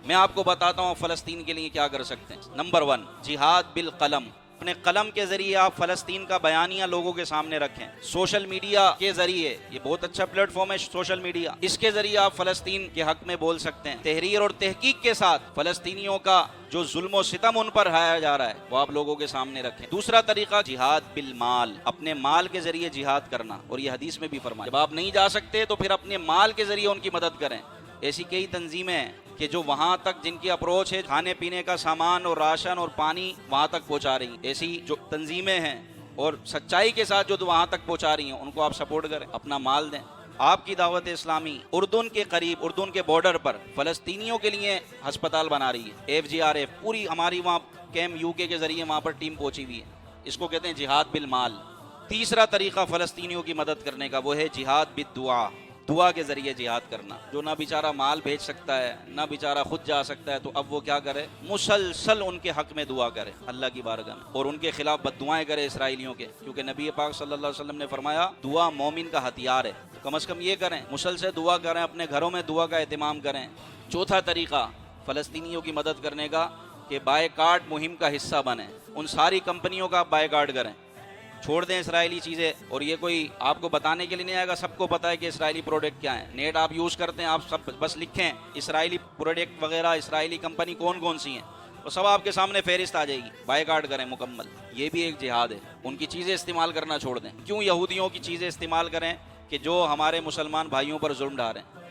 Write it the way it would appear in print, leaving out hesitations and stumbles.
میں آپ کو بتاتا ہوں فلسطین کے لیے کیا کر سکتے ہیں۔ نمبر 1، جہاد بالقلم۔ اپنے قلم کے ذریعے آپ فلسطین کا بیانیہ لوگوں کے سامنے رکھیں۔ سوشل میڈیا کے ذریعے، یہ بہت اچھا پلیٹ فارم ہے سوشل میڈیا، اس کے ذریعے آپ فلسطین کے حق میں بول سکتے ہیں۔ تحریر اور تحقیق کے ساتھ فلسطینیوں کا جو ظلم و ستم ان پر ڈھایا جا رہا ہے وہ آپ لوگوں کے سامنے رکھیں۔ دوسرا طریقہ جہاد بالمال، اپنے مال کے ذریعے جہاد کرنا، اور یہ حدیث میں بھی فرمایا جب آپ نہیں جا سکتے تو پھر اپنے مال کے ذریعے ان کی مدد کریں۔ ایسی کئی تنظیمیں ہیں کہ جو وہاں تک جن کی اپروچ ہے کھانے پینے کا سامان اور راشن اور پانی وہاں تک پہنچا رہی ہیں، ایسی جو تنظیمیں ہیں اور سچائی کے ساتھ جو وہاں تک پہنچا رہی ہیں ان کو آپ سپورٹ کریں، اپنا مال دیں۔ آپ کی دعوت اسلامی اردن کے قریب، اردن کے بارڈر پر فلسطینیوں کے لیے ہسپتال بنا رہی ہے، FGRF پوری ہماری وہاں کیم UK کے ذریعے وہاں پر ٹیم پہنچی ہوئی ہے۔ اس کو کہتے ہیں جہاد بالمال۔ تیسرا طریقہ فلسطینیوں کی مدد کرنے کا وہ ہے جہاد بالدعا، دعا کے ذریعے جہاد کرنا۔ جو نہ بیچارہ مال بھیج سکتا ہے، نہ بیچارہ خود جا سکتا ہے، تو اب وہ کیا کرے؟ مسلسل ان کے حق میں دعا کرے اللہ کی بارگاہ میں، اور ان کے خلاف بد دعائیں کرے اسرائیلیوں کے، کیونکہ نبی پاک صلی اللہ علیہ وسلم نے فرمایا دعا مومن کا ہتھیار ہے۔ تو کم از کم یہ کریں، مسلسل دعا کریں، اپنے گھروں میں دعا کا اہتمام کریں۔ چوتھا طریقہ فلسطینیوں کی مدد کرنے کا کہ بائیکاٹ مہم کا حصہ بنیں، ان ساری کمپنیوں کا بائیکاٹ کریں، چھوڑ دیں اسرائیلی چیزیں۔ اور یہ کوئی آپ کو بتانے کے لیے نہیں آئے گا، سب کو پتہ ہے کہ اسرائیلی پروڈکٹ کیا ہیں۔ نیٹ آپ یوز کرتے ہیں، آپ سب بس لکھیں اسرائیلی پروڈکٹ وغیرہ، اسرائیلی کمپنی کون کون سی ہیں، وہ سب آپ کے سامنے فہرست آ جائے گی۔ بائیکاٹ کریں مکمل، یہ بھی ایک جہاد ہے۔ ان کی چیزیں استعمال کرنا چھوڑ دیں۔ کیوں یہودیوں کی چیزیں استعمال کریں کہ جو ہمارے مسلمان بھائیوں پر ظلم ڈھا رہے ہیں؟